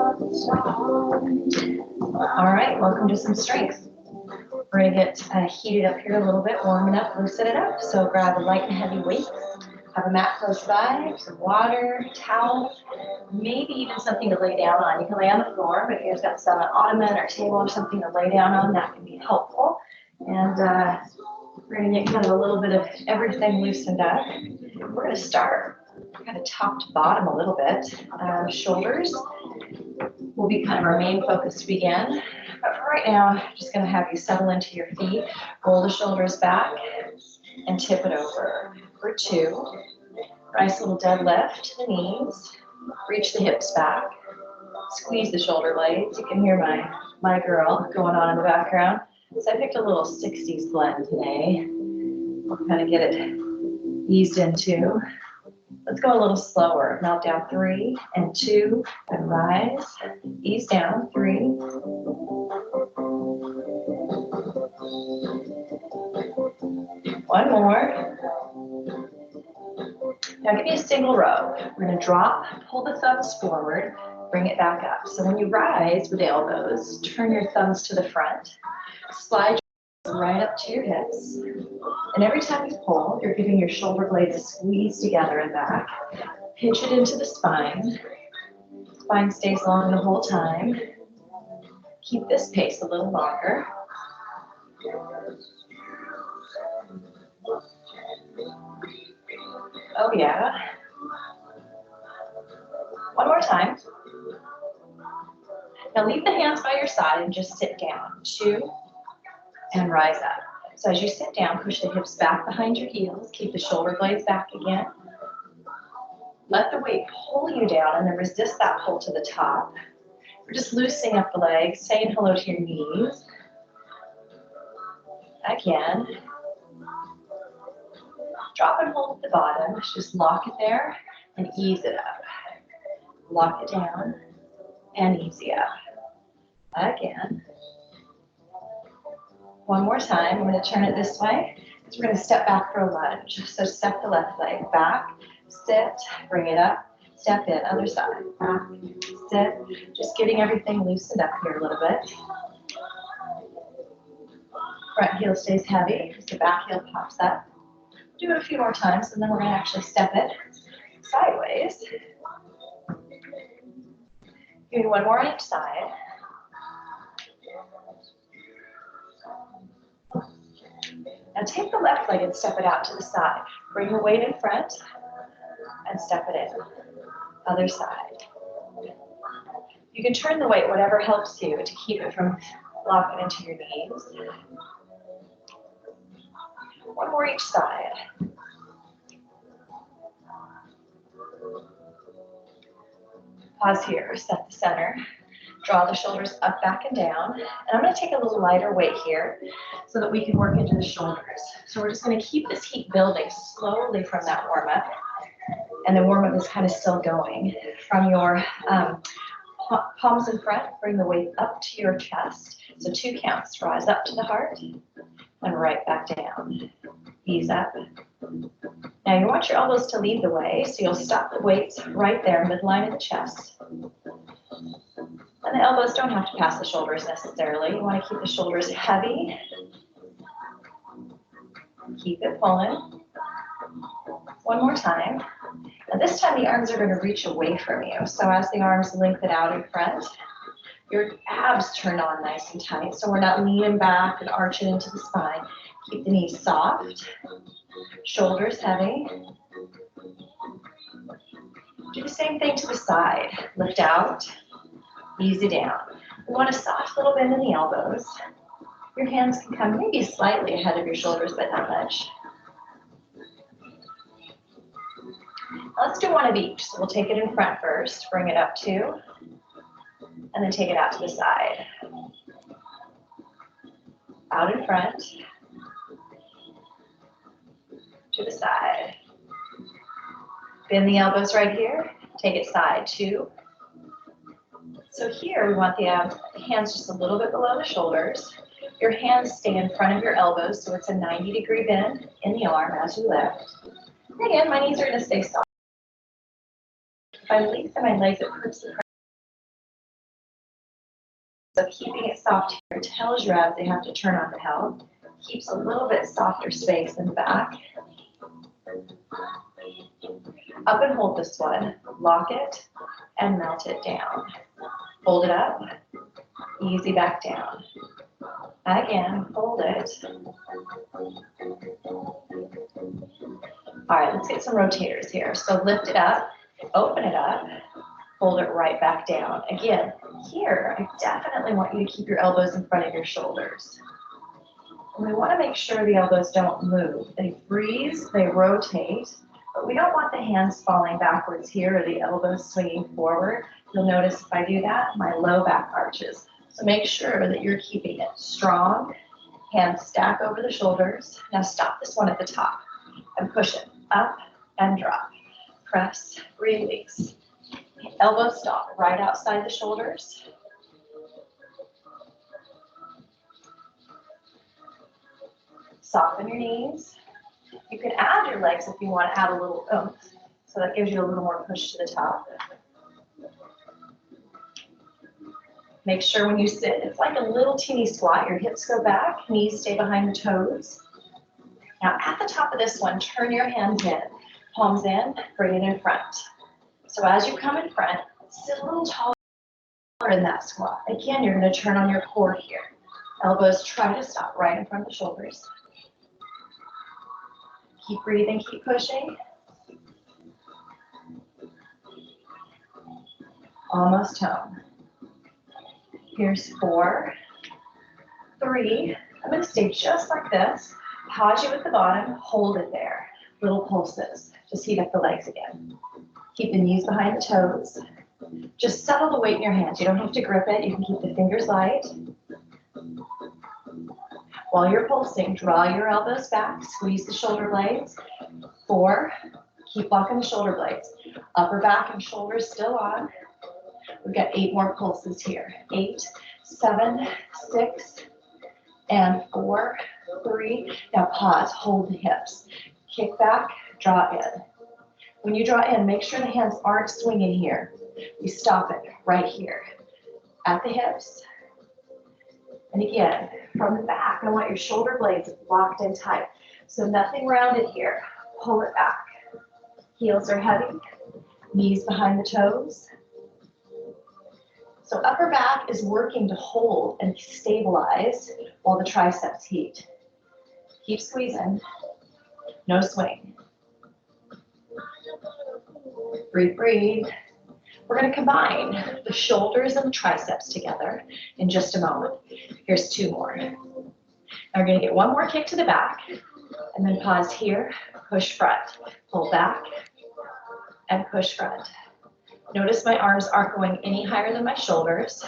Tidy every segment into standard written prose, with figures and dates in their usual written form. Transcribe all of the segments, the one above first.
All right, welcome to some strength. We're going to get heated up here a little bit, warm it up, loosen it up. So grab a light and heavy weight. Have a mat close by, some water, towel, maybe even something to lay down on. You can lay on the floor, but if you've got some ottoman or table or something to lay down on, that can be helpful. And we're going to get kind of a little bit of everything loosened up. We're going to start kind of top to bottom a little bit. Shoulders will be kind of our main focus to begin. But for right now, I'm just going to have you settle into your feet, roll the shoulders back, and tip it over. For 2, nice little deadlift to the knees, reach the hips back, squeeze the shoulder blades. You can hear my girl going on in the background. So I picked a little 60s blend today. We'll kind of get it eased into. Let's go a little slower. Melt down 3 and 2 and rise. Ease down 3. One more. Now give me a single row. We're going to drop, pull the thumbs forward, bring it back up. So when you rise with the elbows, turn your thumbs to the front. Slide right up to your hips. And every time you pull, you're giving your shoulder blades a squeeze together and back. Pinch it into the spine. Spine stays long the whole time. Keep this pace a little longer. Oh yeah. One more time. Now leave the hands by your side and just sit down. 2 and rise up. So as you sit down, push the hips back behind your heels. Keep the shoulder blades back again. Let the weight pull you down and then resist that pull to the top. We're just loosening up the legs, saying hello to your knees. Again. Drop and hold at the bottom. Just lock it there and ease it up. Lock it down and easy up. Again. One more time. I'm going to turn it this way. So we're going to step back for a lunge. So step the left leg back, sit, bring it up, step in, other side, back, sit. Just getting everything loosened up here a little bit. Front heel stays heavy, as the back heel pops up. Do it a few more times, and then we're going to actually step it sideways. Doing one more on each side. Now take the left leg and step it out to the side. Bring the weight in front and step it in. Other side. You can turn the weight, whatever helps you to keep it from locking into your knees. One more each side. Pause here, set the center. Draw the shoulders up, back, and down. And I'm going to take a little lighter weight here so that we can work into the shoulders. So we're just going to keep this heat building slowly from that warm-up. And the warm-up is kind of still going. From your palms in front, bring the weight up to your chest. So 2 counts. Rise up to the heart and right back down. Ease up. Now you want your elbows to lead the way, so you'll stop the weights right there, midline of the chest. And the elbows don't have to pass the shoulders necessarily. You want to keep the shoulders heavy. Keep it pulling. One more time. Now this time the arms are going to reach away from you. So as the arms lengthen out in front, your abs turn on nice and tight. So we're not leaning back and arching into the spine. Keep the knees soft. Shoulders heavy. Do the same thing to the side. Lift out. Easy down. We want a soft little bend in the elbows. Your hands can come maybe slightly ahead of your shoulders, but not much. Let's do one of each. So we'll take it in front first, bring it up 2, and then take it out to the side. Out in front, to the side. Bend the elbows right here, take it side, 2. So here we want the hands just a little bit below the shoulders. Your hands stay in front of your elbows, so it's a 90-degree bend in the arm as you lift. And again, my knees are going to stay soft. If I lengthen my legs, it hurts the So keeping it soft here tells your abs they have to turn on the help. Keeps a little bit softer space in the back. Up and hold this one. Lock it and melt it down. Hold it up. Easy back down. Again, hold it. All right, let's get some rotators here. So lift it up, open it up, hold it right back down. Again, here, I definitely want you to keep your elbows in front of your shoulders. And we want to make sure the elbows don't move. They freeze, they rotate, but we don't want the hands falling backwards here or the elbows swinging forward. You'll notice if I do that, my low back arches. So make sure that you're keeping it strong. Hands stack over the shoulders. Now stop this one at the top and push it up and drop. Press, release. Elbows stop right outside the shoulders. Soften your knees. You can add your legs if you want to add a little oomph. So that gives you a little more push to the top. Make sure when you sit, it's like a little teeny squat. Your hips go back, knees stay behind the toes. Now at the top of this one, turn your hands in. Palms in, bring it in front. So as you come in front, sit a little taller in that squat. Again, you're going to turn on your core here. Elbows try to stop right in front of the shoulders. Keep breathing, keep pushing. Almost home. Here's 4, 3. I'm going to stay just like this. Pause you at the bottom, hold it there. Little pulses. Just heat up the legs again. Keep the knees behind the toes. Just settle the weight in your hands. You don't have to grip it. You can keep the fingers light. While you're pulsing, draw your elbows back. Squeeze the shoulder blades. 4. Keep locking the shoulder blades. Upper back and shoulders still on. We've got 8 more pulses here. 8, 7, 6, and 4, 3. Now pause, hold the hips. Kick back, draw in. When you draw in, make sure the hands aren't swinging here. We stop it right here at the hips. And again, from the back, I want your shoulder blades locked in tight. So nothing rounded here. Pull it back. Heels are heavy, knees behind the toes. So upper back is working to hold and stabilize while the triceps heat. Keep squeezing. No swing. Breathe, breathe. We're going to combine the shoulders and the triceps together in just a moment. Here's 2 more. Now we're going to get 1 more kick to the back, and then pause here, push front. Pull back, and push front. Notice my arms aren't going any higher than my shoulders,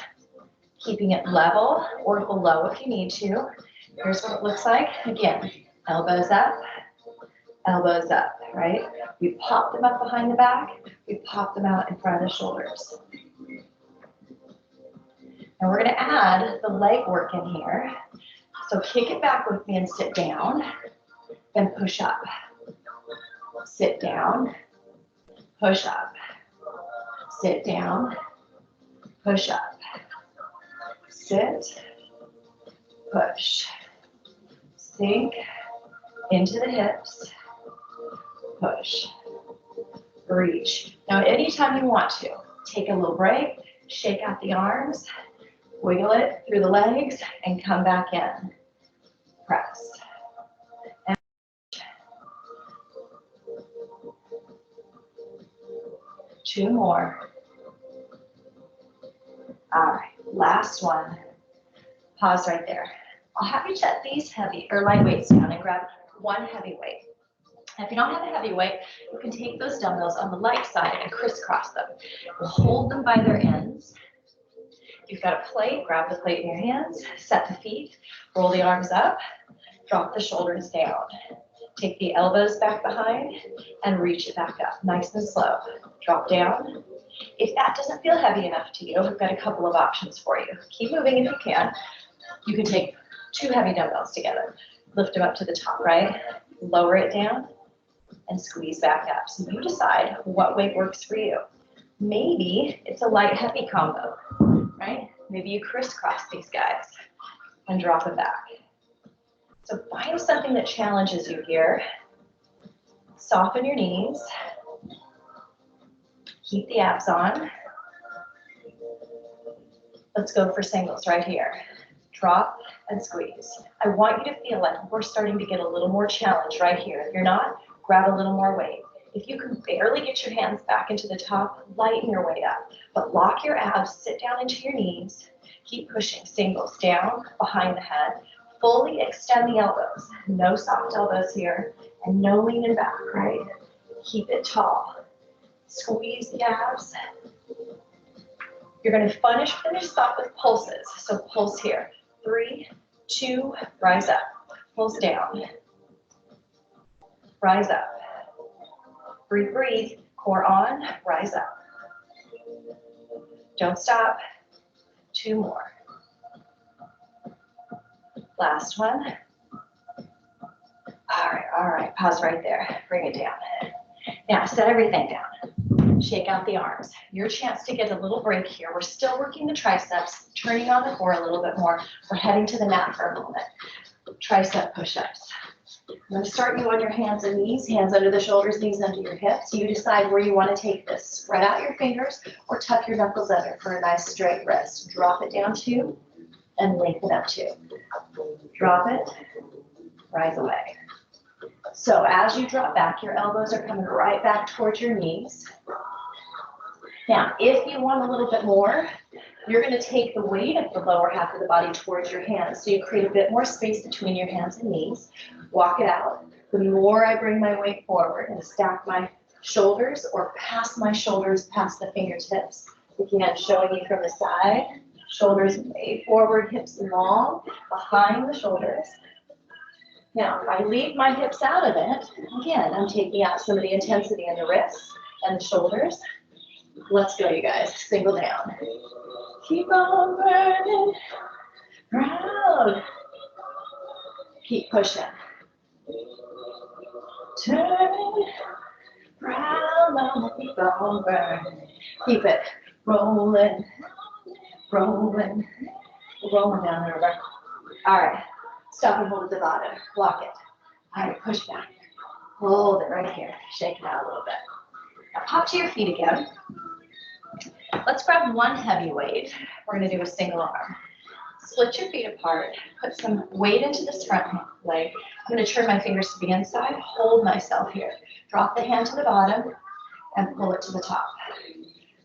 keeping it level or below if you need to. Here's what it looks like. Again, elbows up, right? We pop them up behind the back, we pop them out in front of the shoulders. Now we're gonna add the leg work in here. So kick it back with me and sit down, then push up. Sit down, push up. Sit down, push up. Sit, push. Sink into the hips, push. Reach. Now, anytime you want to, take a little break, shake out the arms, wiggle it through the legs, and come back in. Press. And 2 more. All right, last one. Pause right there. I'll have you set these heavy or light weights down and grab 1 heavy weight. And if you don't have a heavy weight, you can take those dumbbells on the light side and crisscross them. We'll hold them by their ends. If you've got a plate, grab the plate in your hands, set the feet, roll the arms up, drop the shoulders down. Take the elbows back behind and reach it back up, nice and slow. Drop down. If that doesn't feel heavy enough to you, we've got a couple of options for you. Keep moving if you can. You can take 2 heavy dumbbells together, lift them up to the top, right? Lower it down and squeeze back up. So you decide what weight works for you. Maybe it's a light heavy combo, right? Maybe you crisscross these guys and drop it back. So find something that challenges you here. Soften your knees. Keep the abs on. Let's go for singles right here. Drop and squeeze. I want you to feel like we're starting to get a little more challenge right here. If you're not, grab a little more weight. If you can barely get your hands back into the top, lighten your weight up. But lock your abs, sit down into your knees. Keep pushing. Singles down, behind the head. Fully extend the elbows. No soft elbows here. And no leaning back, right? Keep it tall. Squeeze the abs. You're going to finish this off with pulses. So pulse here. 3, 2, rise up. Pulse down. Rise up. Breathe, breathe. Core on, rise up. Don't stop. 2 more. Last one. All right. Pause right there. Bring it down. Now set everything down. Shake out the arms. Your chance to get a little break here. We're still working the triceps, turning on the core a little bit more. We're heading to the mat for a moment. Tricep push-ups. I'm going to start you on your hands and knees, hands under the shoulders, knees under your hips. You decide where you want to take this. Spread out your fingers or tuck your knuckles under for a nice straight wrist. Drop it down 2 and lengthen up 2. Drop it, rise away. So as you drop back, your elbows are coming right back towards your knees. Now, if you want a little bit more, you're going to take the weight of the lower half of the body towards your hands. So you create a bit more space between your hands and knees. Walk it out. The more I bring my weight forward and stack my shoulders or pass my shoulders past the fingertips. Again, showing you from the side. Shoulders way forward, hips long, behind the shoulders. Now, if I leave my hips out of it, again, I'm taking out some of the intensity in the wrists and the shoulders. Let's go, you guys. Single down. Keep on burning, proud. Keep pushing. Turning, proud, keep on burning. Keep it rolling, rolling, rolling down the river. All right, stop and hold at the bottom. Block it. All right, push back. Hold it right here. Shake it out a little bit. Now pop to your feet again. Let's grab one heavy weight. We're going to do a single arm. Split your feet apart. Put some weight into this front leg. I'm going to turn my fingers to the inside. Hold myself here. Drop the hand to the bottom and pull it to the top.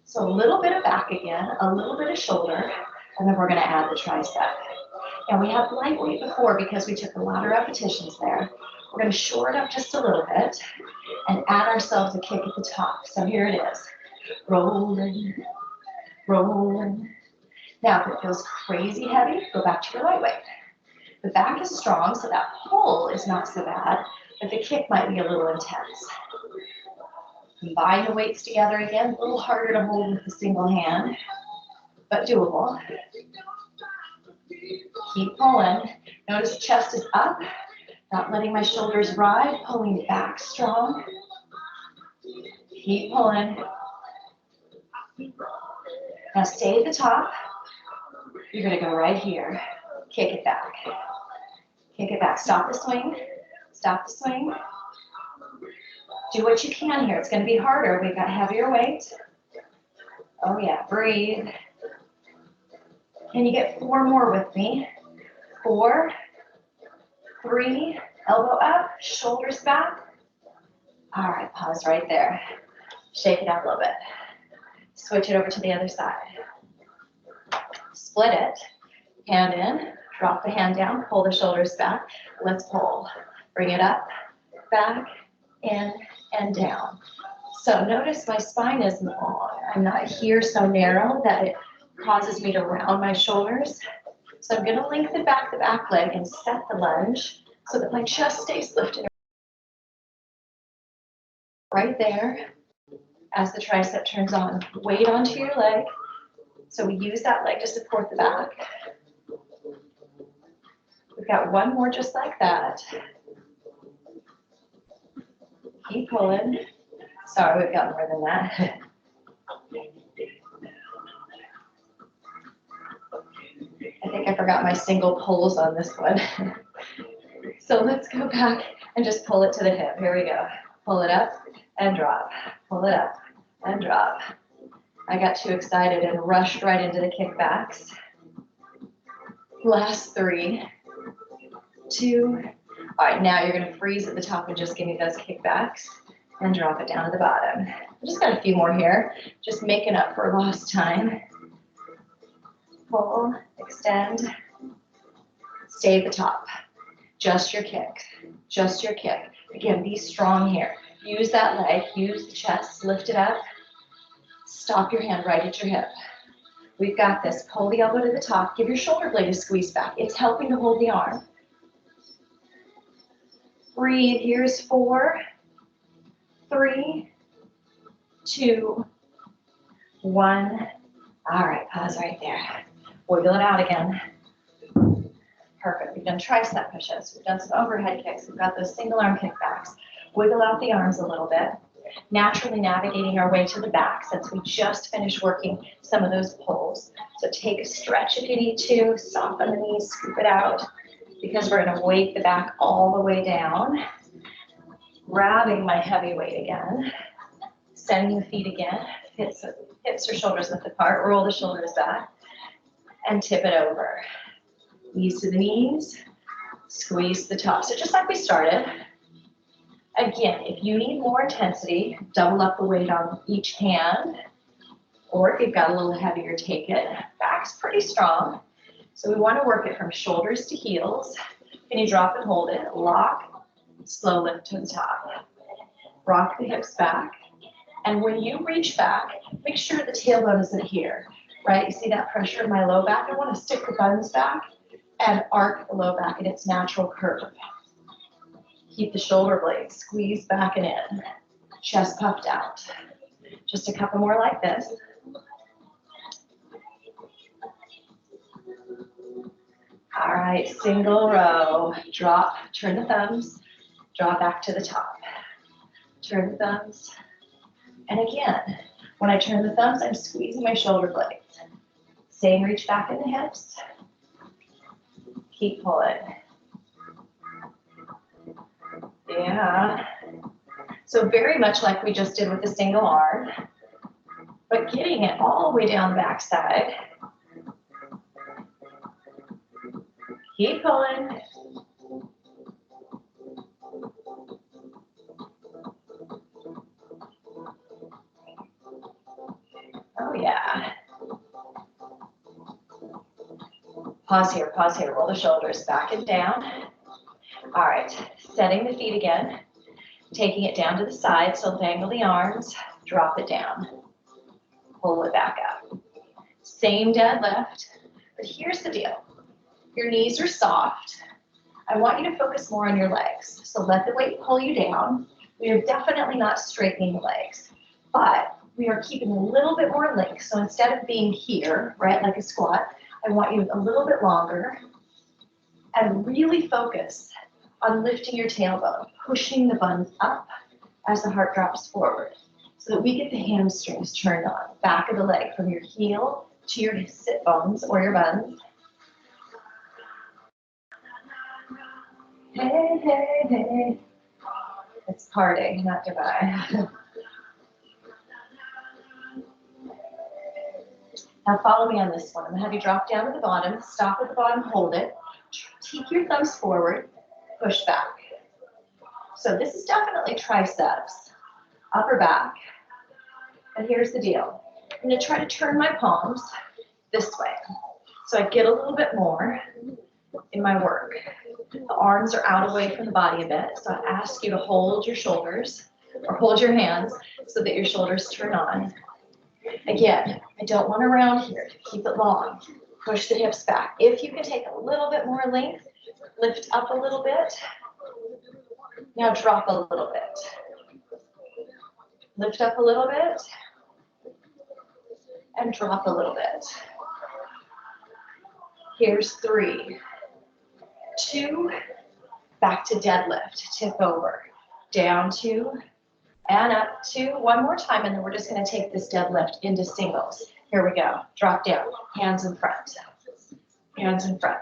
So a little bit of back again, a little bit of shoulder, and then we're going to add the tricep. And we had light weight before because we took a lot of repetitions there. We're going to shore it up just a little bit and add ourselves a kick at the top. So here it is. Rolling, rolling. Now, if it feels crazy heavy, go back to your light weight. The back is strong, so that pull is not so bad, but the kick might be a little intense. Combine the weights together again, a little harder to hold with the single hand, but doable. Keep pulling. Notice chest is up, not letting my shoulders ride, pulling back strong. Keep pulling. Now stay at the top. You're going to go right here. Kick it back. Kick it back. Stop the swing. Stop the swing. Do what you can here. It's going to be harder. We've got heavier weight. Oh yeah, breathe. Can you get 4 more with me? 4, 3, elbow up, shoulders back. All right, pause right there. Shake it out a little bit. Switch it over to the other side. Split it, hand in, drop the hand down, pull the shoulders back. Let's pull. Bring it up, back, in, and down. So notice my spine is long. I'm not here so narrow that it causes me to round my shoulders. So I'm going to lengthen back the back leg and set the lunge so that my chest stays lifted right there as the tricep turns on. Weight onto your leg. So we use that leg to support the back. We've got one more just like that. Keep pulling. Sorry, we've got more than that. forgot my single pulls on this one. So let's go back and just pull it to the hip. Here we go. Pull it up and drop. Pull it up and drop. I got too excited and rushed right into the kickbacks. Last 3, 2. All right, now you're going to freeze at the top and just give me those kickbacks and drop it down to the bottom. I just got a few more here, just making up for lost time. Pull, extend, stay at the top. Just your kick, just your kick. Again, be strong here. Use that leg, use the chest, lift it up. Stop your hand right at your hip. We've got this. Pull the elbow to the top. Give your shoulder blade a squeeze back. It's helping to hold the arm. Breathe. Here's 4, 3, 2, 1. All right, pause right there. Wiggle it out again. Perfect. We've done tricep push-ups. We've done some overhead kicks. We've got those single arm kickbacks. Wiggle out the arms a little bit. Naturally navigating our way to the back since we just finished working some of those pulls. So take a stretch if you need to. Soften the knees, scoop it out. Because we're going to weight the back all the way down. Grabbing my heavy weight again. Sending the feet again. Hips or shoulders width apart. Roll the shoulders back. And tip it over. Knees to the knees. Squeeze the top. So just like we started. Again, if you need more intensity, double up the weight on each hand. Or if you've got a little heavier, take it. Back's pretty strong. So we want to work it from shoulders to heels. Can you drop and hold it? Lock, slow lift to the top. Rock the hips back. And when you reach back, make sure the tailbone isn't here, right? You see that pressure in my low back? I want to stick the buns back and arc the low back in its natural curve. Keep the shoulder blades squeezed back and in. Chest puffed out. Just a couple more like this. All right, single row. Drop, turn the thumbs, draw back to the top. Turn the thumbs. And again, when I turn the thumbs, I'm squeezing my shoulder blades. Same reach back in the hips. Keep pulling. Yeah. So very much like we just did with the single arm, but getting it all the way down the backside. Keep pulling. Oh yeah. Pause here, roll the shoulders back and down. All right, setting the feet again, taking it down to the side, so dangle the arms, drop it down, pull it back up. Same deadlift, but here's the deal. Your knees are soft. I want you to focus more on your legs. So let the weight pull you down. We are definitely not straightening the legs, but we are keeping a little bit more length. So instead of being here, right, like a squat, I want you a little bit longer and really focus on lifting your tailbone, pushing the buns up as the heart drops forward so that we get the hamstrings turned on, back of the leg from your heel to your sit bones or your buns. Hey, hey, hey. It's party, not Dubai. Now follow me on this one. I'm gonna have you drop down to the bottom, stop at the bottom, hold it. Take your thumbs forward, push back. So this is definitely triceps, upper back. And here's the deal. I'm gonna try to turn my palms this way. So I get a little bit more in my work. The arms are out away from the body a bit. So I ask you to hold your shoulders or hold your hands so that your shoulders turn on. Again, I don't want to round here. Keep it long. Push the hips back. If you can take a little bit more length, lift up a little bit. Now drop a little bit. Lift up a little bit. And drop a little bit. Here's 3, 2, back to deadlift. Tip over. Down 2. And up 2, one more time, and then we're just going to take this deadlift into singles. Here we go. Drop down, hands in front. Hands in front.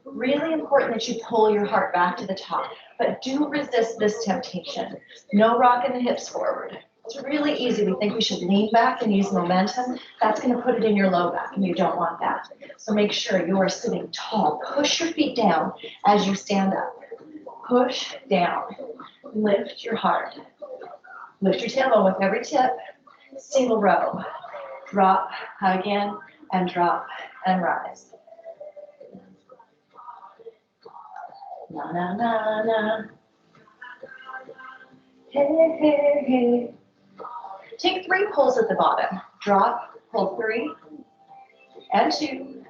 Really important that you pull your heart back to the top, but do resist this temptation. No rocking the hips forward. It's really easy. We think we should lean back and use momentum. That's going to put it in your low back, and you don't want that. So make sure you are sitting tall. Push your feet down as you stand up. Push down. Lift your heart. Lift your tailbone with every tip. Single row. Drop again, and drop and rise. Na na na na. Hey, hey, hey. Take 3 pulls at the bottom. Drop, pull 3, and 2,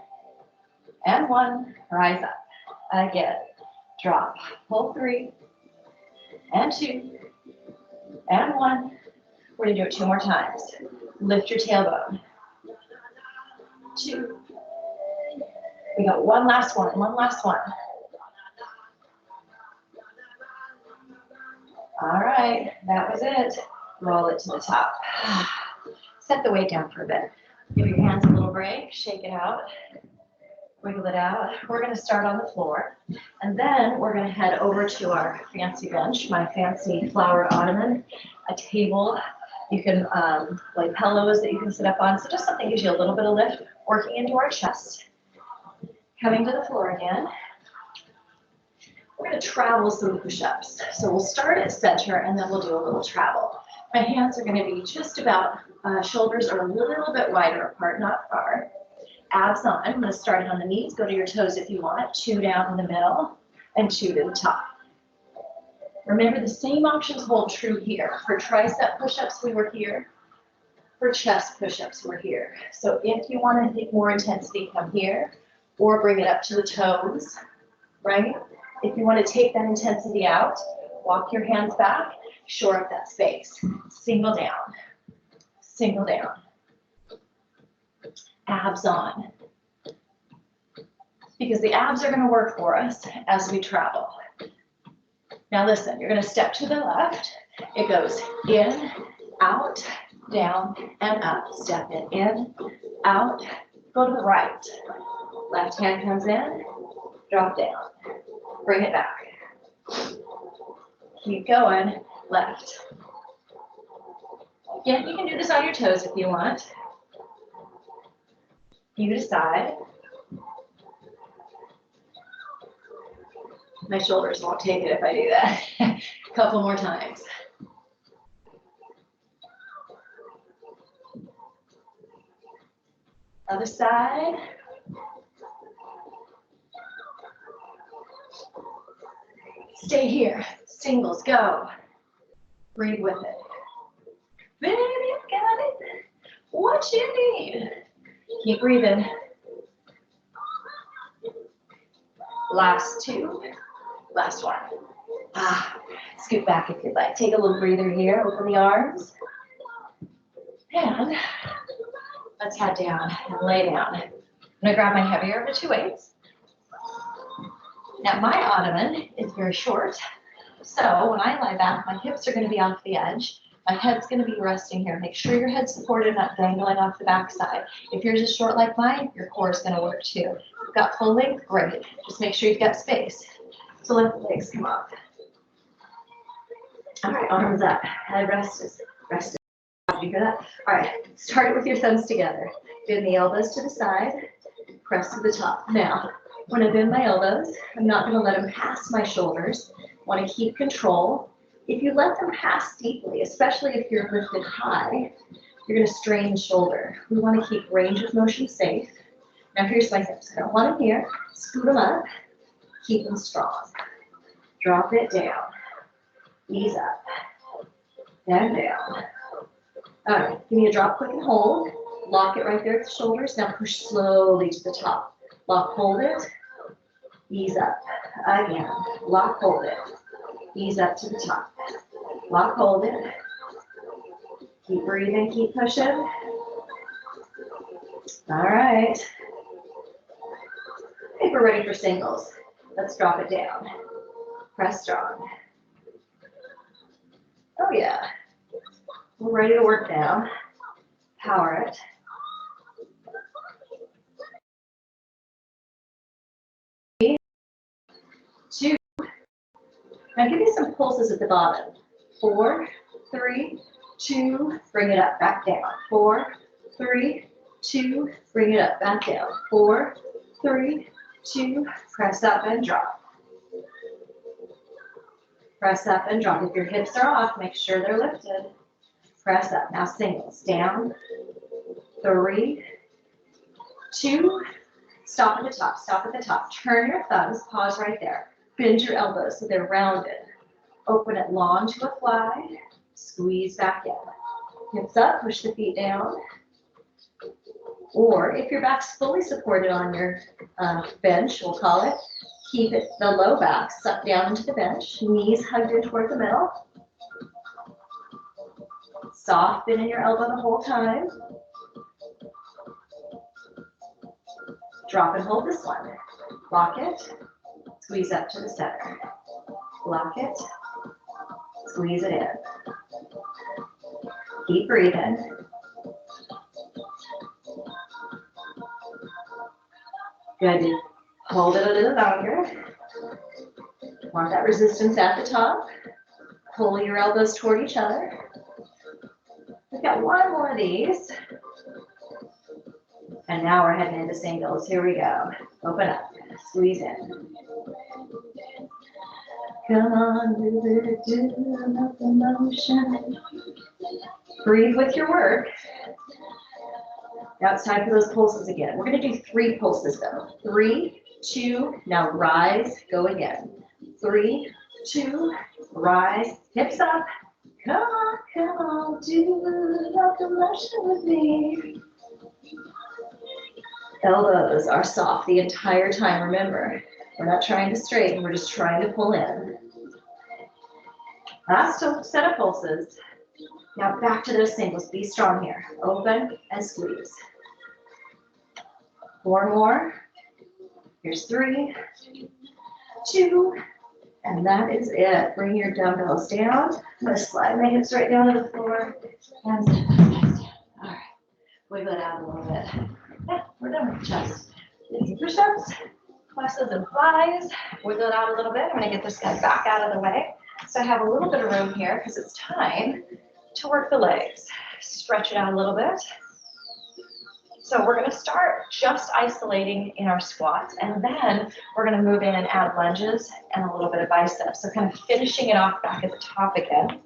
and 1. Rise up. Again. Drop, pull 3, and 2, and 1. We're going to do it 2 more times. Lift your tailbone. 2. We got one last one. All right, that was it. Roll it to the top. Set the weight down for a bit. Give your hands a little break, shake it out, wiggle it out. We're going to start on the floor, and then we're going to head over to our fancy bench, my fancy flowered ottoman, a table. You can like pillows that you can sit up on. So just something gives you a little bit of lift, working into our chest. Coming to the floor again. We're going to travel some push-ups. So we'll start at center, and then we'll do a little travel. My hands are going to be just about, shoulders are a little bit wider apart, not far. Abs on. I'm going to start on the knees. Go to your toes if you want. 2 down in the middle, and 2 to the top. Remember, the same options hold true here. For tricep push-ups, we were here. For chest push-ups, we're here. So if you want to take more intensity, come here, or bring it up to the toes, right? If you want to take that intensity out, walk your hands back, shore up that space. Single down, single down. Abs on. Because the abs are going to work for us as we travel. Now listen, you're going to step to the left. It goes in, out, down, and up. Step it in, out, go to the right. Left hand comes in, drop down. Bring it back. Keep going, left. Again, you can do this on your toes if you want. You decide. My shoulders won't take it if I do that. A couple more times. Other side. Stay here. Singles, go. Breathe with it. Baby, got it. What you need. Keep breathing. Last 2. Last one. Scoot back if you'd like. Take a little breather here. Open the arms. And let's head down and lay down. I'm going to grab my heavier of the 2 weights. Now my ottoman is very short. So when I lie back, my hips are going to be off the edge. My head's going to be resting here. Make sure your head's supported, not dangling off the backside. If yours is short like mine, your core is going to work too. If you've got full length, great. Just make sure you've got space. So let the legs come up. All right, arms up. Head rested. Did you hear that? All right, start it with your thumbs together. Bend the elbows to the side. Press to the top. Now, when I bend my elbows, I'm not going to let them pass my shoulders. Want to keep control. If you let them pass deeply, especially if you're lifted high, you're going to strain the shoulder. We want to keep range of motion safe. Now here's my hips. I don't want them here. Scoot them up. Keep them strong. Drop it down. Ease up. And down. All right, give me a drop, click, and hold. Lock it right there at the shoulders. Now push slowly to the top. Lock, hold it. Ease up. Again. Lock, hold it. Ease up to the top. Lock, hold it. Keep breathing, keep pushing. All right. I think we're ready for singles. Let's drop it down. Press strong. Oh yeah. We're ready to work now. Power it. Now give me some pulses at the bottom. 4, 3, 2, bring it up, back down. 4, 3, 2, bring it up, back down. 4, 3, 2, press up and drop. Press up and drop. If your hips are off, make sure they're lifted. Press up. Now singles. Down. 3, 2, stop at the top. Stop at the top. Turn your thumbs. Pause right there. Bend your elbows so they're rounded. Open it long to a fly. Squeeze back in. Hips up. Push the feet down. Or if your back's fully supported on your bench, we'll call it, keep it the low back, suck down into the bench, knees hugged in toward the middle. Soft, bend in your elbow the whole time. Drop and hold this one. Lock it, squeeze up to the center. Lock it, squeeze it in. Keep breathing. Good. Hold it a little longer. Want that resistance at the top. Pull your elbows toward each other. We've got one more of these. And now we're heading into singles. Here we go. Open up. Squeeze in. Come on, do the motion. Breathe with your work. Now it's time for those pulses again. We're going to do 3 pulses though. 3, 2, now rise, go again. 3, 2, rise, hips up. Come on, do the motion with me. Elbows are soft the entire time. Remember, we're not trying to straighten, we're just trying to pull in. Last set of pulses. Now back to those singles. Be strong here. Open and squeeze. 4 more. Here's 3, 2, and that is it. Bring your dumbbells down. I'm going to slide my hips right down to the floor. And all right. Wiggle it out a little bit. Yeah, we're done with chest. Do some push-ups, presses and flies. Wiggle it out a little bit. I'm going to get this guy back out of the way. So I have a little bit of room here because it's time to work the legs. Stretch it out a little bit. So we're going to start just isolating in our squats, and then we're going to move in and add lunges and a little bit of biceps. So kind of finishing it off back at the top again.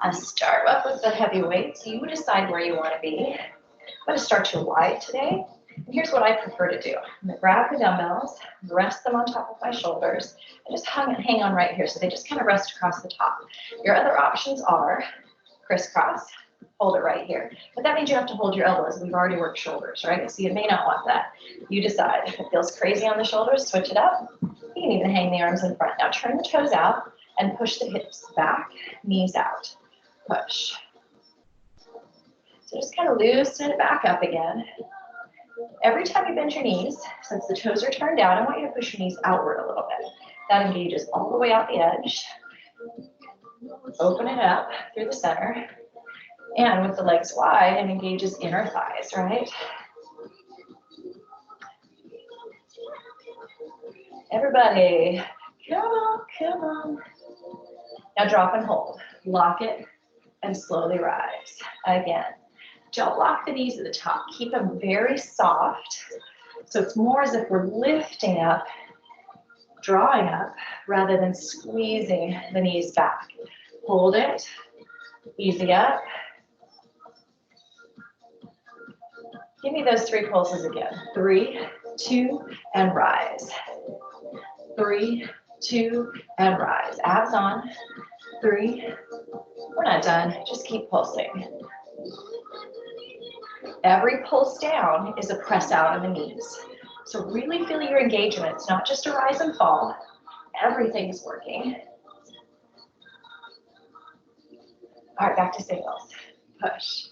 I'll start up with the heavy weights. You decide where you want to be. I'm going to start too wide today. And here's what I prefer to do. I'm going to grab the dumbbells, rest them on top of my shoulders, and just hang on right here. So they just kind of rest across the top. Your other options are crisscross. Hold it right here. But that means you have to hold your elbows. We've already worked shoulders, right? So you may not want that. You decide. If it feels crazy on the shoulders, switch it up. You can even hang the arms in front. Now turn the toes out and push the hips back, knees out. Push. So just kind of loosen it back up again. Every time you bend your knees, since the toes are turned out, I want you to push your knees outward a little bit. That engages all the way out the edge. Open it up through the center. And with the legs wide, it engages inner thighs, right? Everybody, come on, come on. Now drop and hold. Lock it and slowly rise. Again, don't lock the knees at the top. Keep them very soft. So it's more as if we're lifting up, drawing up, rather than squeezing the knees back. Hold it, easy up. Give me those 3 pulses again. 3, 2, and rise. 3, 2, and rise. Abs on. 3. We're not done. Just keep pulsing. Every pulse down is a press out of the knees. So really feel your engagement. It's not just a rise and fall. Everything's working. All right, back to singles. Push.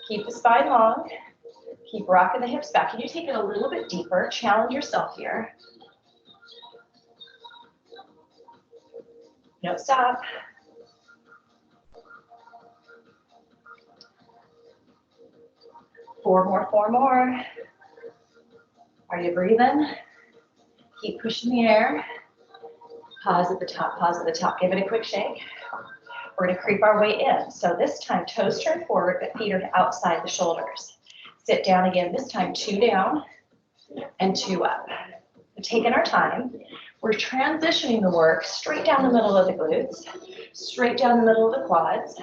Keep the spine long. Keep rocking the hips back. Can you take it a little bit deeper? Challenge yourself here. No stop. Four more. Are you breathing? Keep pushing the air. Pause at the top, pause at the top. Give it a quick shake. We're gonna creep our way in. So this time, toes turn forward, but feet are outside the shoulders. Sit down again, this time 2 down and 2 up. We're taking our time. We're transitioning the work straight down the middle of the glutes, straight down the middle of the quads.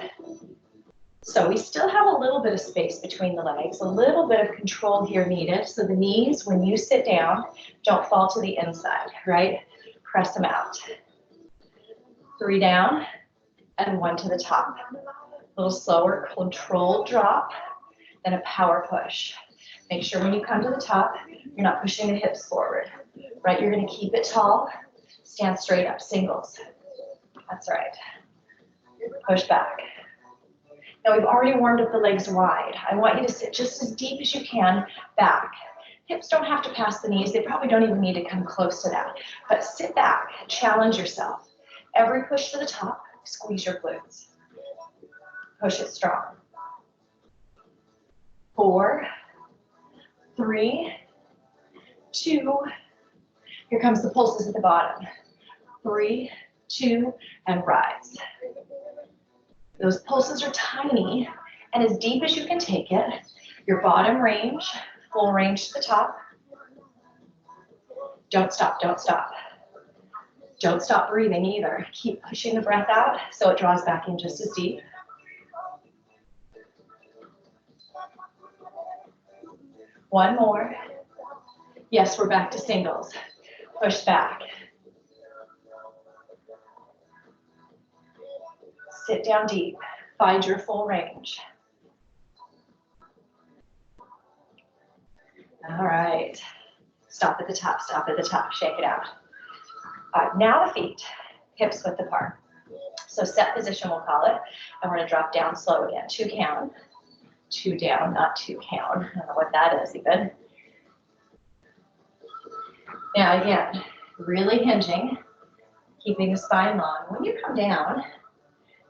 So we still have a little bit of space between the legs, a little bit of control here needed. So the knees, when you sit down, don't fall to the inside, right? Press them out. 3 down and 1 to the top. A little slower, controlled drop, then a power push. Make sure when you come to the top, you're not pushing the hips forward, right? You're gonna keep it tall, stand straight up, singles. That's right. Push back. Now we've already warmed up the legs wide. I want you to sit just as deep as you can back. Hips don't have to pass the knees. They probably don't even need to come close to that. But sit back, challenge yourself. Every push to the top, squeeze your glutes. Push it strong. 4, 3, 2. Here comes the pulses at the bottom. 3, 2, and rise. Those pulses are tiny and as deep as you can take it. Your bottom range, full range to the top. Don't stop, don't stop. Don't stop breathing either. Keep pushing the breath out so it draws back in just as deep. One more. Yes, we're back to singles. Push back. Sit down deep. Find your full range. All right. Stop at the top, stop at the top. Shake it out. All right, now the feet, hips width apart. So set position, we'll call it. And we're gonna drop down slow again. 2 count. 2 down, not 2 count. I don't know what that is even. Now again, really hinging, keeping the spine long. When you come down,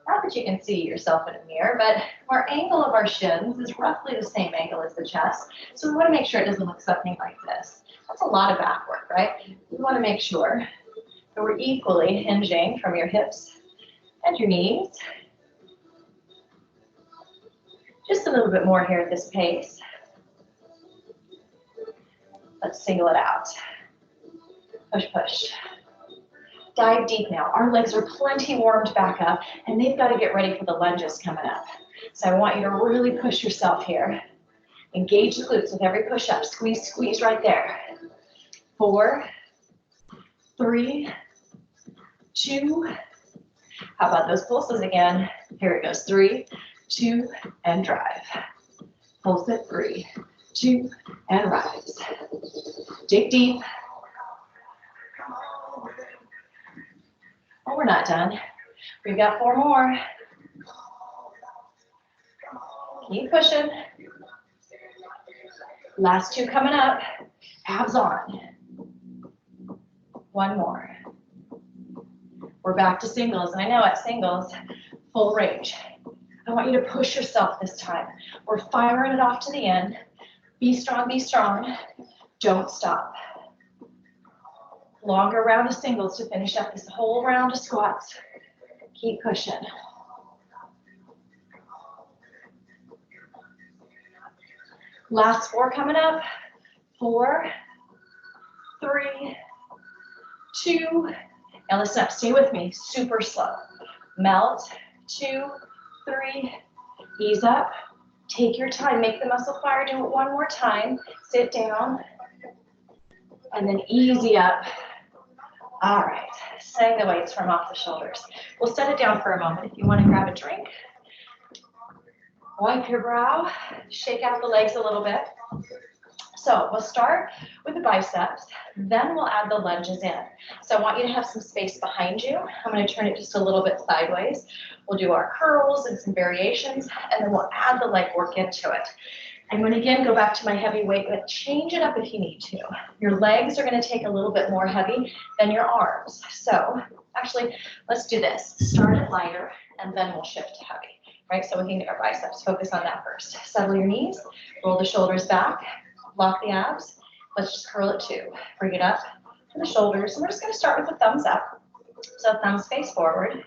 not that you can see yourself in a mirror, but our angle of our shins is roughly the same angle as the chest. So we want to make sure it doesn't look something like this. That's a lot of back work, right? We want to make sure that we're equally hinging from your hips and your knees. Just a little bit more here at this pace. Let's single it out. Push, push. Dive deep now. Our legs are plenty warmed back up, and they've got to get ready for the lunges coming up. So I want you to really push yourself here. Engage the glutes with every push-up. Squeeze, squeeze right there. 4, 3, 2. How about those pulses again? Here it goes. 3, 2, and drive. Pulse it. 3, 2, and rise. Dig deep. Oh, we're not done. We've got 4 more. Keep pushing. Last 2 coming up. Abs on. 1 more. We're back to singles. And I know at singles, full range. I want you to push yourself this time. We're firing it off to the end. Be strong, be strong. Don't stop. Longer round of singles to finish up this whole round of squats. Keep pushing. Last 4 coming up. 4, 3, 2. Now listen up, stay with me, super slow. Melt, 2, 3, ease up. Take your time, make the muscle fire, do it 1 more time. Sit down, and then easy up. All right, setting the weights from off the shoulders. We'll set it down for a moment. If you want to grab a drink, wipe your brow, shake out the legs a little bit. So we'll start with the biceps, then we'll add the lunges in. So I want you to have some space behind you. I'm going to turn it just a little bit sideways. We'll do our curls and some variations, and then we'll add the leg work into it. I'm going to again go back to my heavy weight, but change it up if you need to. Your legs are going to take a little bit more heavy than your arms. So actually, let's do this. Start it lighter, and then we'll shift to heavy, right? So we can get our biceps. Focus on that first. Settle your knees, roll the shoulders back, lock the abs. Let's just curl it 2. Bring it up, to the shoulders. And we're just going to start with the thumbs up. So thumbs face forward.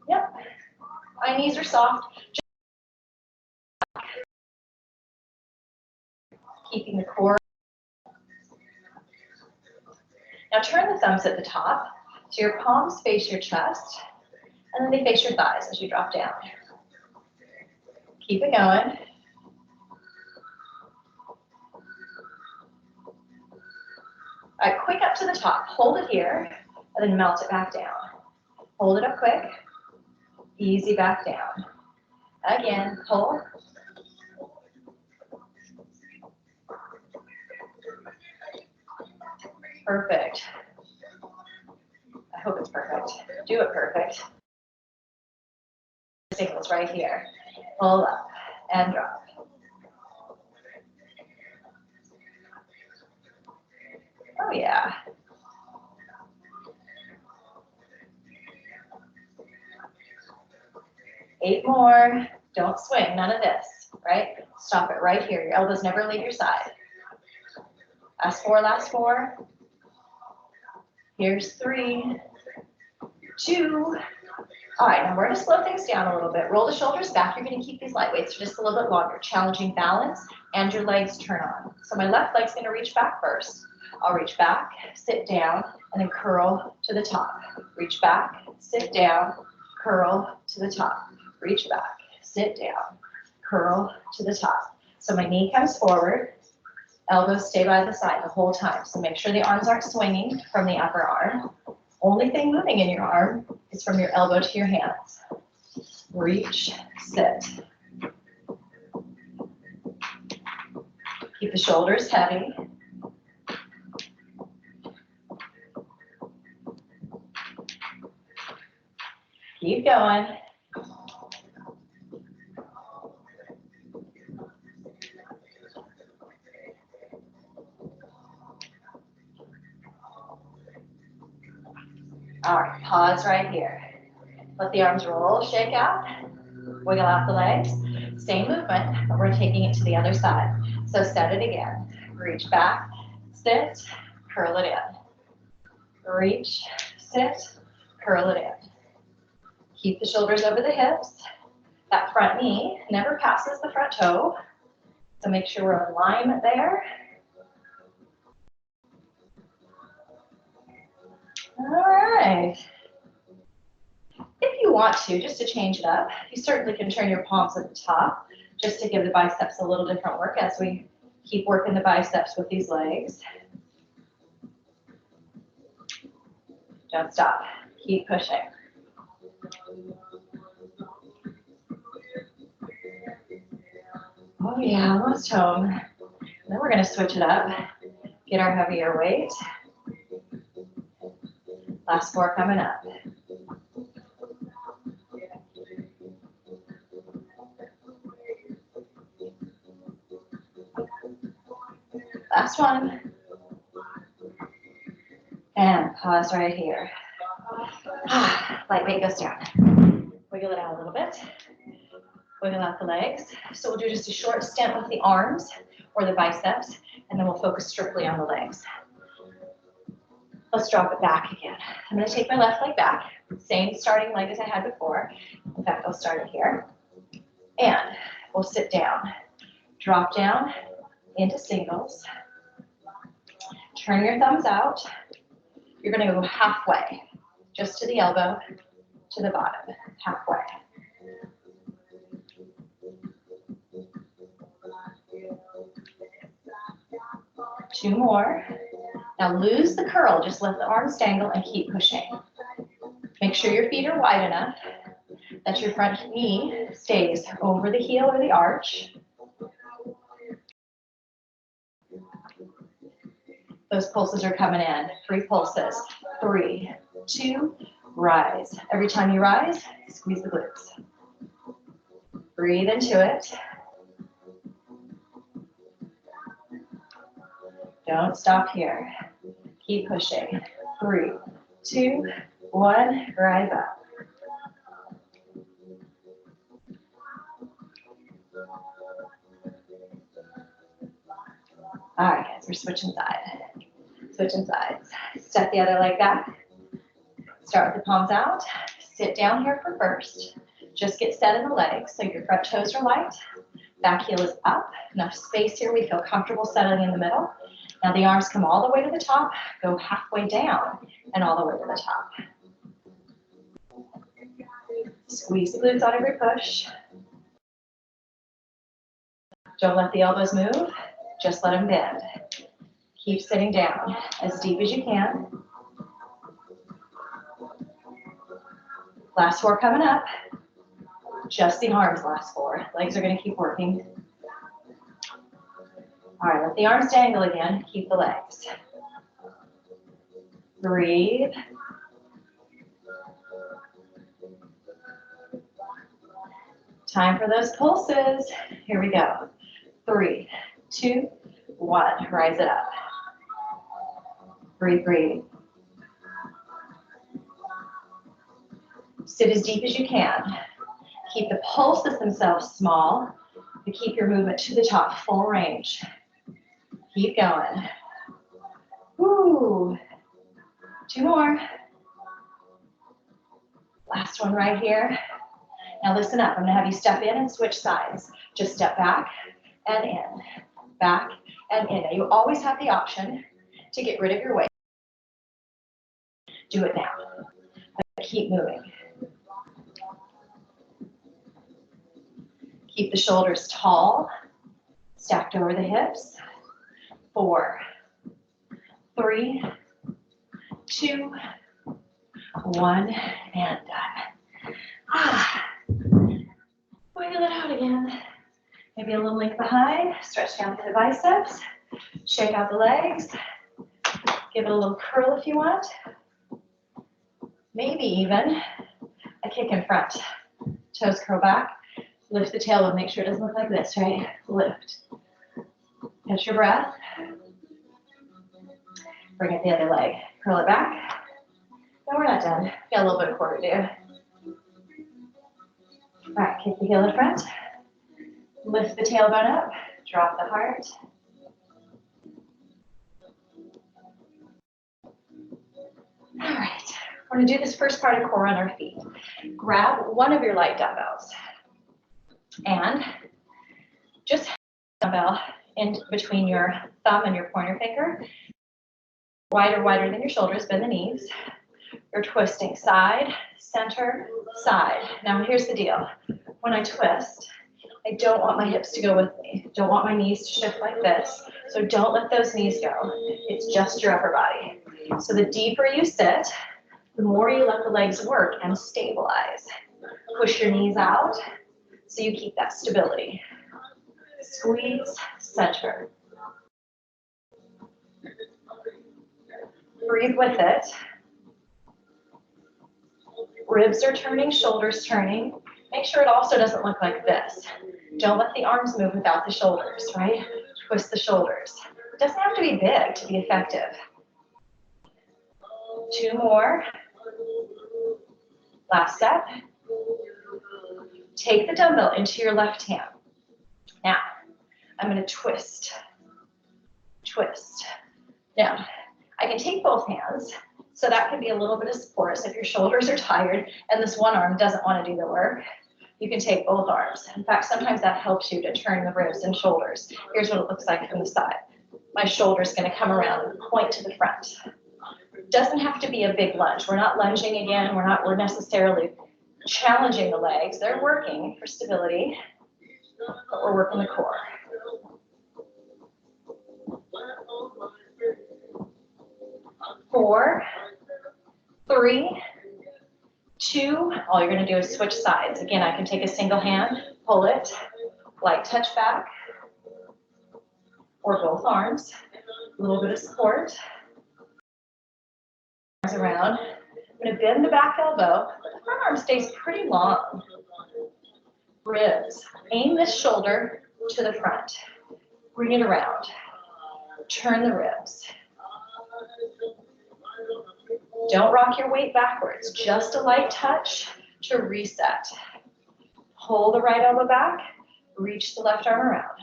Yep. My knees are soft. Just keeping the core. Now turn the thumbs at the top. So your palms face your chest. And then they face your thighs as you drop down. Keep it going. All right, quick up to the top. Hold it here, and then melt it back down. Hold it up quick. Easy back down. Again, pull. Perfect. I hope it's perfect. Do it perfect. Signals right here. Pull up and drop. Oh yeah. Eight more. Don't swing, none of this, right? Stop it right here. Your elbows never leave your side. Last four. Here's 3, 2. All right, now we're gonna slow things down a little bit. Roll the shoulders back. You're gonna keep these light weights for just a little bit longer, challenging balance and your legs turn on. So my left leg's gonna reach back first. I'll reach back, sit down, and then curl to the top. Reach back, sit down, curl to the top. Reach back, sit down, curl to the top. So my knee comes forward, elbows stay by the side the whole time. So make sure the arms aren't swinging from the upper arm. Only thing moving in your arm is from your elbow to your hands. Reach, sit. Keep the shoulders heavy. Keep going. All right, pause right here. Let the arms roll, shake out, wiggle out the legs. Same movement, but we're taking it to the other side. So set it again. Reach back, sit, curl it in. Reach, sit, curl it in. Keep the shoulders over the hips. That front knee never passes the front toe. So make sure we're in alignment there. All right. If you want to, just to change it up, you certainly can turn your palms at the top just to give the biceps a little different work as we keep working the biceps with these legs. Don't stop. Keep pushing. Oh yeah, almost home. And then we're going to switch it up. Get our heavier weight. Last 4 coming up. Last one. And pause right here. Light weight goes down. Wiggle it out a little bit. Wiggle out the legs. So we'll do just a short stint with the arms or the biceps, and then we'll focus strictly on the legs. Let's drop it back again. I'm going to take my left leg back. Same starting leg as I had before. In fact, I'll start it here. And we'll sit down. Drop down into singles. Turn your thumbs out. You're going to go halfway, just to the elbow, to the bottom, halfway. Two more. Now lose the curl, just let the arms dangle and keep pushing. Make sure your feet are wide enough that your front knee stays over the heel or the arch. Those pulses are coming in. 3 pulses. 3, 2, rise. Every time you rise, squeeze the glutes. Breathe into it. Don't stop here. Keep pushing. 3, 2, 1, rise up. All right, guys, we're switching side. Switching sides. Step the other leg back. Start with the palms out. Sit down here for first. Just get set in the legs so your front toes are light. Back heel is up. Enough space here. We feel comfortable settling in the middle. Now the arms come all the way to the top. Go halfway down and all the way to the top. Squeeze the glutes on every push. Don't let the elbows move. Just let them bend. Keep sitting down as deep as you can. Last 4 coming up. Just the arms, last 4. Legs are going to keep working. All right, let the arms dangle again. Keep the legs. Breathe. Time for those pulses. Here we go. 3, 2, 1. Rise it up. Breathe, breathe. Sit as deep as you can. Keep the pulses themselves small, but keep your movement to the top, full range. Keep going. Woo. 2 more. Last one right here. Now listen up. I'm going to have you step in and switch sides. Just step back and in, back and in. Now you always have the option to get rid of your weight. Do it now. But keep moving. Keep the shoulders tall, stacked over the hips. 4, 3, 2, 1, and done. Wiggle it out again. Maybe a little length behind. Stretch down the biceps. Shake out the legs. Give it a little curl if you want. Maybe even a kick in front. Toes curl back. Lift the tailbone. Make sure it doesn't look like this, right? Lift. Catch your breath. Bring it the other leg. Curl it back. No, we're not done. Got a little bit of core to do. All right, kick the heel in front. Lift the tailbone up. Drop the heart. All right, we're going to do this first part of core on our feet. Grab one of your light dumbbells and just dumbbell in between your thumb and your pointer finger. Wider than your shoulders, bend the knees. You're twisting side, center, side. Now here's the deal. When I twist, I don't want my hips to go with me. Don't want my knees to shift like this. So don't let those knees go. It's just your upper body. So the deeper you sit, the more you let the legs work and stabilize. Push your knees out so you keep that stability. Squeeze, center. Breathe with it. Ribs are turning, shoulders turning. Make sure it also doesn't look like this. Don't let the arms move without the shoulders, right? Twist the shoulders. It doesn't have to be big to be effective. 2 more. Last step. Take the dumbbell into your left hand. Now, I'm going to twist. Twist. Now, I can take both hands, so that can be a little bit of support. So if your shoulders are tired and this one arm doesn't want to do the work, you can take both arms. In fact, sometimes that helps you to turn the ribs and shoulders. Here's what it looks like from the side. My shoulder's going to come around and point to the front. Doesn't have to be a big lunge. We're not lunging again. We're necessarily challenging the legs. They're working for stability, but we're working the core. 4, 3, 2. All you're going to do is switch sides. Again, I can take a single hand, pull it, light touch back, or both arms. A little bit of support. Arms around. I'm going to bend the back elbow, but the front arm stays pretty long. Ribs. Aim this shoulder to the front. Bring it around. Turn the ribs. Don't rock your weight backwards. Just a light touch to reset. Pull the right elbow back. Reach the left arm around.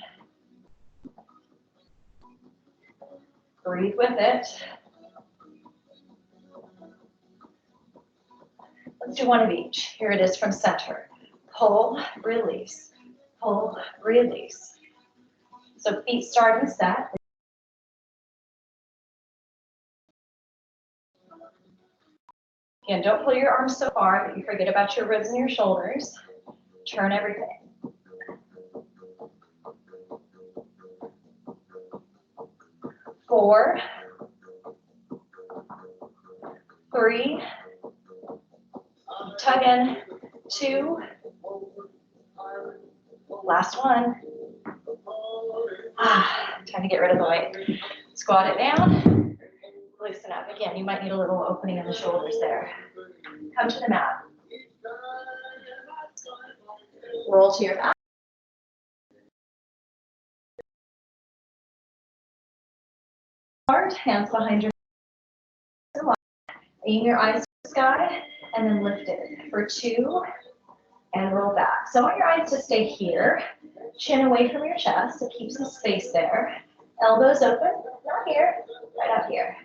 Breathe with it. Let's do one of each. Here it is from center. Pull, release, pull, release. So feet start and set. Again, don't pull your arms so far that you forget about your ribs and your shoulders. Turn everything. 4, 3, tug in, 2, last one. Time to get rid of the weight. Squat it down, loosen up. Again, you might need a little opening in the shoulders there. Come to the mat. Roll to your back. Hard, hands behind your head. Aim your eyes to the sky and then lift it for 2 and roll back. So I want your eyes to stay here, chin away from your chest, so keep some space there. Elbows open, not here, right up here.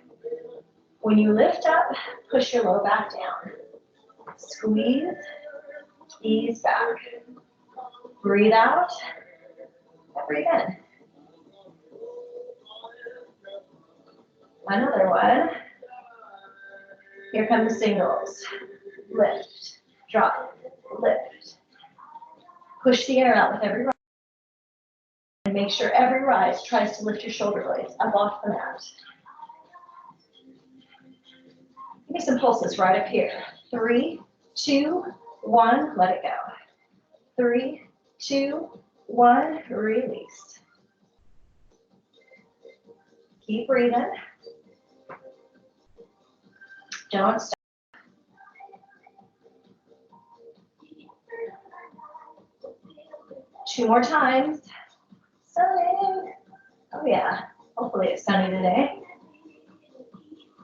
When you lift up, push your low back down. Squeeze, ease back. Breathe out, and breathe in. Another one. Here come the singles. Lift, drop, lift. Push the air out with every rise. And make sure every rise tries to lift your shoulder blades up off the mat. Give me some pulses right up here. 3, 2, 1, let it go. 3, 2, 1, release. Keep breathing. Don't stop. Two more times. Sunny. Oh yeah, hopefully it's sunny today.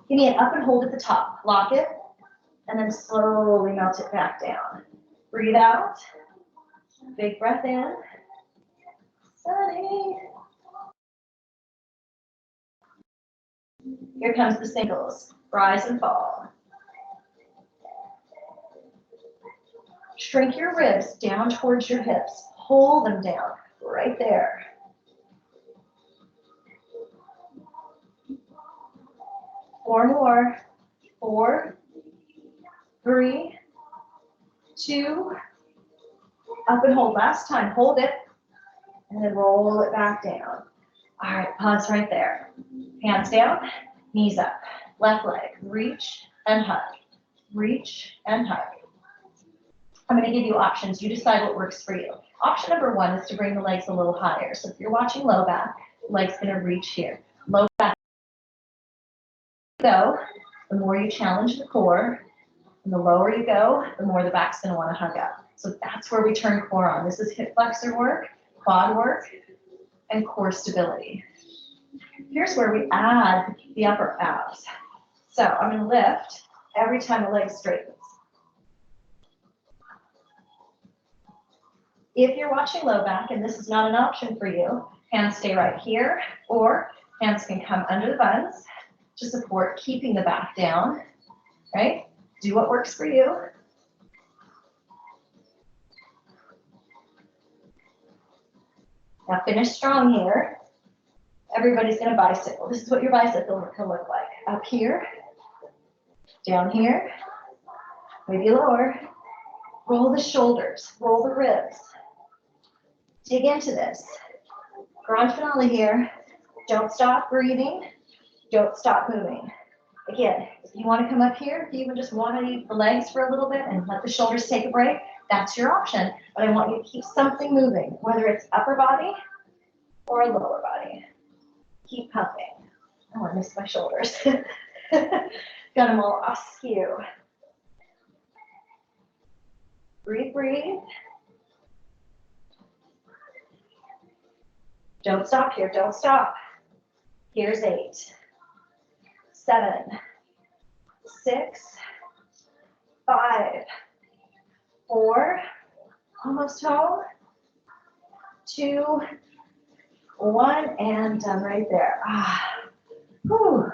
Give me an up and hold at the top. Lock it, and then slowly melt it back down. Breathe out. Big breath in. Sunny. Here comes the singles. Rise and fall. Shrink your ribs down towards your hips. Hold them down right there. Four more. 4, 3, 2, up and hold. Last time, hold it, and then roll it back down. All right, pause right there. Hands down, knees up. Left leg, reach and hug. Reach and hug. I'm going to give you options. You decide what works for you. Option number 1 is to bring the legs a little higher. So if you're watching low back, leg's going to reach here. Low back. Go. The more you challenge the core, and the lower you go, the more the back's going to want to hug up. So that's where we turn core on. This is hip flexor work, quad work, and core stability. Here's where we add the upper abs. So I'm going to lift every time the leg straightens. If you're watching low back and this is not an option for you, hands stay right here, or hands can come under the buns to support keeping the back down, right? Do what works for you. Now finish strong here. Everybody's gonna bicycle. This is what your bicycle can look like. Up here, down here, maybe lower. Roll the shoulders, roll the ribs. Dig into this. Grand finale here. Don't stop breathing. Don't stop moving. Again, if you want to come up here, if you even just want to use the legs for a little bit and let the shoulders take a break, that's your option. But I want you to keep something moving, whether it's upper body or a lower body. Keep pumping. Oh, I missed my shoulders. Got them all askew. Breathe, breathe. Don't stop here, don't stop. Here's 8, 7, 6, 5, 4, almost home, 2, 1, and done right there. Whew.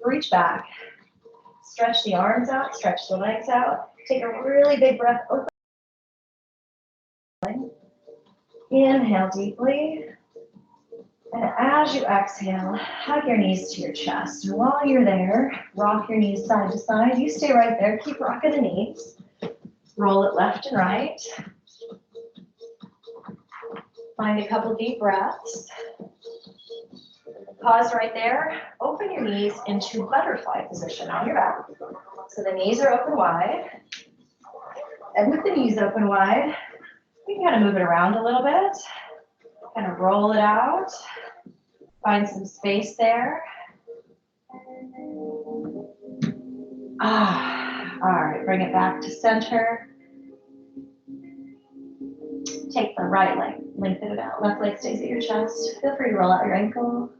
Reach back. Stretch the arms out, stretch the legs out. Take a really big breath. Open. Inhale deeply. And as you exhale, hug your knees to your chest. And while you're there, rock your knees side to side. You stay right there. Keep rocking the knees. Roll it left and right. Find a couple deep breaths. Pause right there. Open your knees into butterfly position on your back. So the knees are open wide. And with the knees open wide, you can kind of move it around a little bit. Kind of roll it out. Find some space there. All right, bring it back to center. Take the right leg, lengthen it out. Left leg stays at your chest. Feel free to roll out your ankle.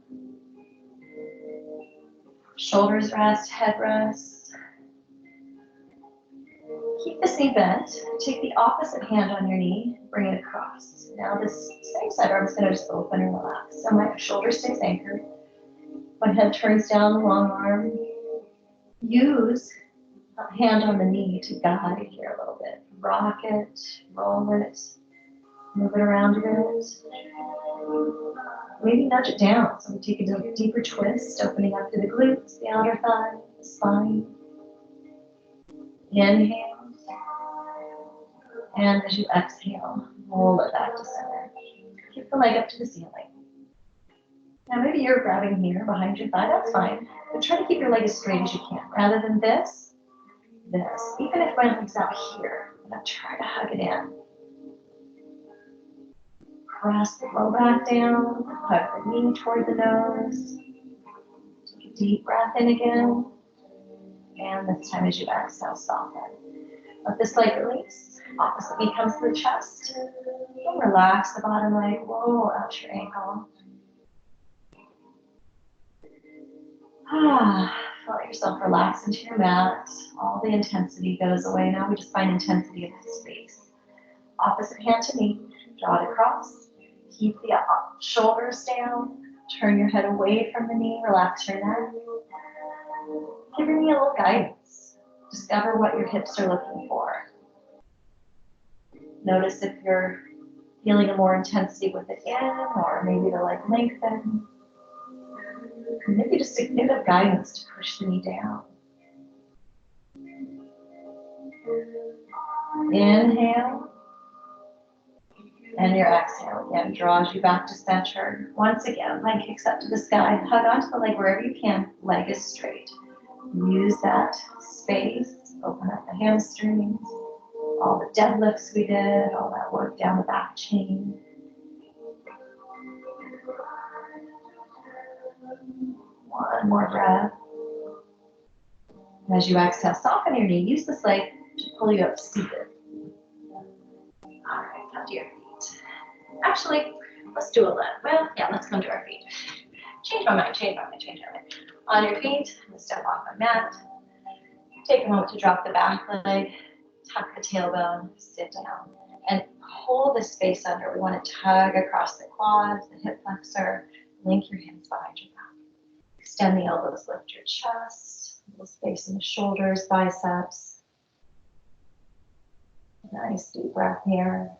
Shoulders rest, head rest. Keep this knee bent. Take the opposite hand on your knee, bring it across. Now this same side arm is going to just open and relax. So my shoulder stays anchored. My head turns down the long arm. Use a hand on the knee to guide here a little bit. Rock it, roll it, move it around a bit. Maybe nudge it down. So we take a deeper twist, opening up through the glutes, the outer thigh, the spine. Inhale. And as you exhale, roll it back to center. Keep the leg up to the ceiling. Now maybe you're grabbing here behind your thigh, that's fine. But try to keep your leg as straight as you can. Rather than this. Even if my leg's out here, I'm going to try to hug it in. Press the low back down, hug the knee toward the nose. Take a deep breath in again. And this time as you exhale, soften. Let this leg release. Opposite knee comes to the chest. And relax the bottom leg, roll out your ankle. Let yourself relax into your mat. All the intensity goes away. Now we just find intensity in this space. Opposite hand to knee, draw it across. Keep the shoulders down. Turn your head away from the knee, relax your neck. Give your knee a little guidance. Discover what your hips are looking for. Notice if you're feeling a more intensity with it in, or maybe the leg lengthen. Maybe just a bit of guidance to push the knee down. Inhale. And your exhale again draws you back to center. Once again, leg kicks up to the sky. Hug onto the leg wherever you can. Leg is straight. Use that space. Open up the hamstrings. All the deadlifts we did. All that work down the back chain. One more breath. As you exhale, soften your knee. Use this leg to pull you up seated. All right, come to your feet. Actually, let's do a leg. Well, yeah, let's come to our feet. Change my mind. On your feet, step off my mat. Take a moment to drop the back leg, tuck the tailbone, sit down, and pull the space under. We want to tug across the quads, the hip flexor, link your hands behind your back. Extend the elbows, lift your chest, a little space in the shoulders, biceps. Nice deep breath here.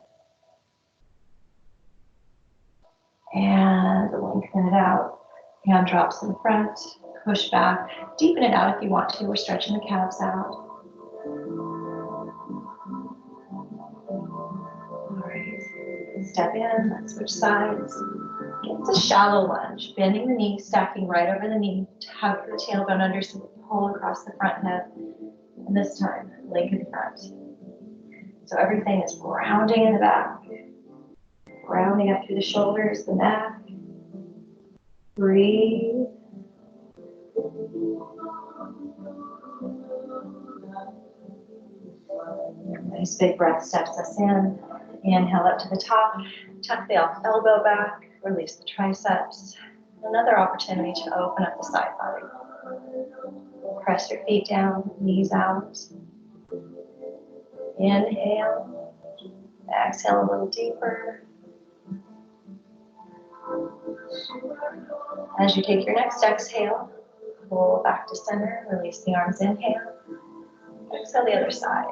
And lengthen it out. Hand drops in front, push back. Deepen it out if you want to. We're stretching the calves out. All right, step in, let's switch sides. It's a shallow lunge, bending the knee, stacking right over the knee, tug the tailbone under so we pull across the front head. And this time, leg in front. So everything is rounding in the back, rounding up through the shoulders, the neck. Breathe. Nice big breath steps us in. Inhale up to the top, tuck the elbow back, release the triceps. Another opportunity to open up the side body. Press your feet down, knees out. Inhale. Exhale a little deeper. As you take your next exhale, pull back to center, release the arms, inhale. Exhale the other side.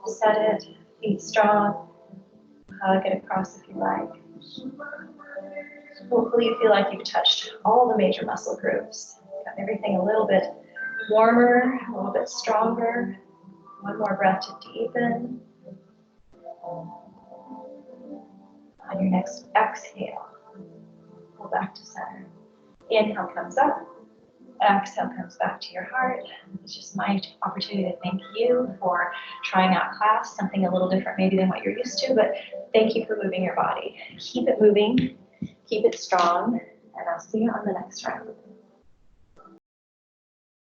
Set it, feet strong. Hug it across if you like. Hopefully you feel like you've touched all the major muscle groups. Got everything a little bit warmer, a little bit stronger. One more breath to deepen. On your next exhale, pull back to center. Inhale comes up. Exhale comes back to your heart. It's just my opportunity to thank you for trying out class, something a little different maybe than what you're used to, but thank you for moving your body. Keep it moving, keep it strong, and I'll see you on the next round.